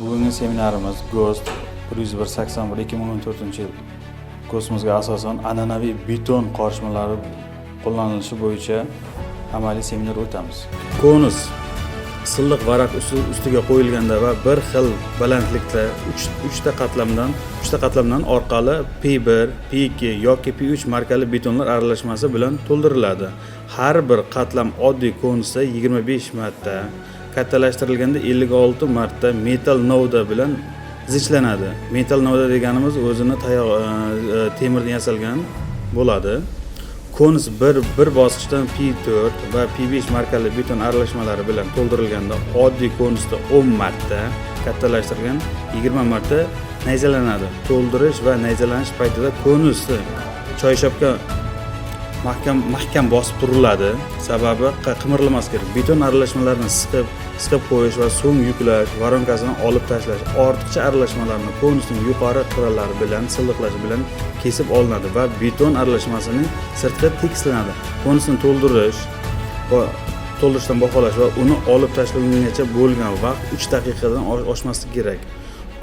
Bugungi seminarimiz GOST 181-2014 yil kosmosga asosan an'anaviy beton qorishmalari qo'llanilishi bo'yicha amaliy seminar o'tamiz. Konus silliq varaq ustiga qo'yilganda va bir xil balandlikda 3 qatlamdan orqali P1, P2 yoki P3 markali betonlar aralashmasi bilan to'ldiriladi. Har bir qatlam oddiy konusda 25 marta, kattalashtirilganda 56 marta metal novda bilan zichlanadi. Metal novda deganimiz o'zini temirdan yasalgan bo'ladi. Konus bir bosqichdan P4 va P5 markali beton aralashmalari bilan to'ldirilganda oddiy konusda 10 marta, kattalashtirilgan 20 marta nayzalanadi. To'ldirish va nayzalanish paytida konusni choyshobga mahkam bosib turiladi. Sababi qimirlamas kerak. Beton aralashmalarini siqib qo'yish va so'ng yuklash, voronkasini olib tashlash, ortiqcha aralashmalarni konusning yuqori qirralari bilan silliqlash bilan kesib olinadi va beton aralashmasining sirti tekislanadi. Konusni to'ldirishdan baholash va uni olib tashlagungacha bo'lgan vaqt 3 daqiqadan oshmasligi kerak.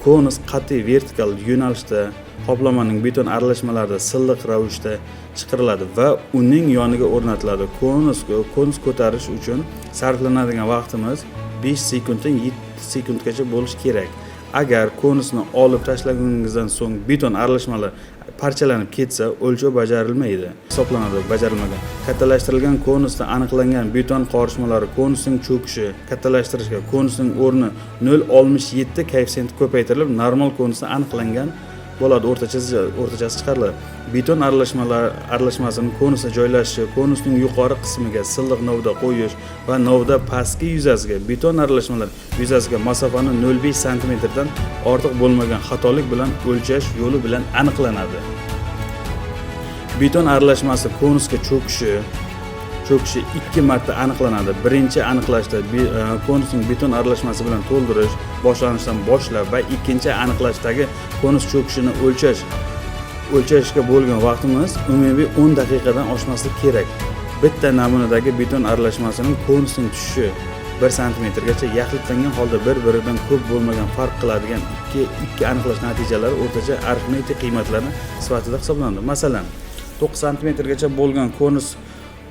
Konus qat'iy vertikal yo'nalishda qoplamaning beton aralashmalarida silliq ravishda chiqiriladi va uning yoniga o'rnatiladi. Konus ko'tarish uchun sarflanadigan vaqtimiz 5 sekunddan 7 sekundgacha bo'lishi kerak. Agar konusni olib tashlaguningizdan so'ng beton aralashmalar parchalanib ketsa, o'lchov bajarilmagan. Kattalashtirilgan konusda aniqlangan beton qorishmalari konusning cho'kishi, kattalashtirishga konusning o'rni 0.67 koeffitsient ko'paytirilib, normal konusda aniqlangan bo'ladi, o'rtachasi chiqariladi. Beton aralashmasining konusga joylashishi, konusning yuqori qismiga silliq novda qo'yish va novda pastki yuzasiga beton aralashmalar yuzasiga masofani 0.5 sm dan ortiq bo'lmagan xatolik bilan o'lchash yo'li bilan aniqlanadi. Beton aralashmasi konusga cho'kishi 2 marta aniqlanadi. Birinchi aniqlashda konusning beton aralashmasi bilan to'ldirish boshlanishdan boshlab va ikkinchi aniqlashdagi konus cho'kishini o'lchashga bo'lgan vaqtimiz umumiy 10 daqiqadan oshmasligi kerak. Bitta namunadagi beton aralashmasining konusning tushishi 1 sm gacha yaxlitlangan holda bir-biridan ko'p bo'lmagan farq qiladigan ikki aniqlash natijalari o'rtacha arifmetik qiymatlarni sifatida hisoblanadi. Masalan, 9 sm gacha bo'lgan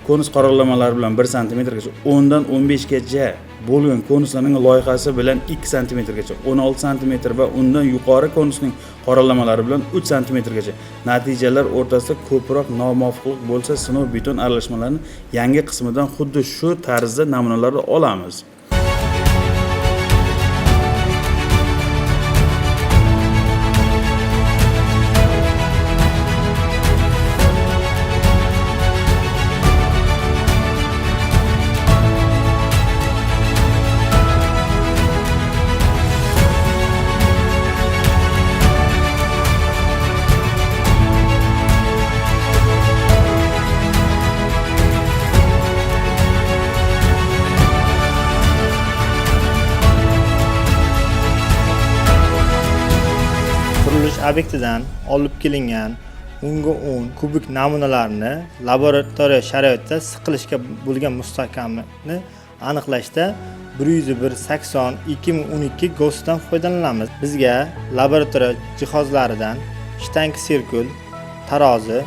konus qorallamalari bilan 1 sm gacha, 10 dan 15 gacha bo'lgan konuslarning loyihasi bilan 2 sm gacha, 16 sm va undan yuqori konusning qorallamalari bilan 3 sm gacha. Natijalar o'rtasida ko'proq nomuvofiqlik bo'lsa, sinov beton aralashmalarining yangi qismidan xuddi shu tarzda namunalarni olamiz. Qurilish obyektidan olib kelingan 10 kubik namunalarni laboratoriya sharoitida siqilishga bo'lgan mustahkamlikni aniqlashda 101/80/2012 GOSTdan foydalanamiz. Bizga laboratoriya jihozlaridan shtank sirkul, tarozi,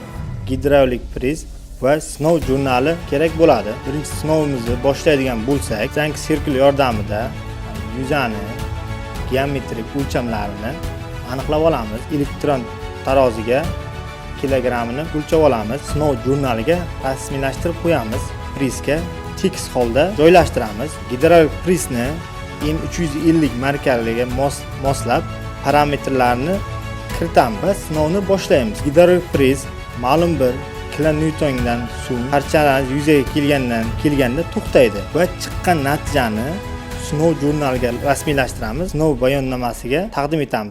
gidravlik priz va sinov jurnali kerak bo'ladi. Birinchi sinovimizni boshlaydigan bo'lsak, shtank sirkul yordamida yuzani geometrik o'lchamlarini aniqlab olamiz. Elektron taroziga kilogrammini o'lchab olamiz. Sinov jurnaliga rasmiylashtirib qo'yamiz. Prizga tekis holda joylashtiramiz. Gidravlik prizni M350 markaliga moslab parametrlarni kiritamiz va sinovni boshlaymiz. Gidravlik priz ma'lum bir kilonewtondan so'ng parchalar yuzaga kelganda to'xtaydi va chiqqan natijani sinov jurnaliga rasmiylashtiramiz. Sinov bayonnomasiga taqdim etamiz.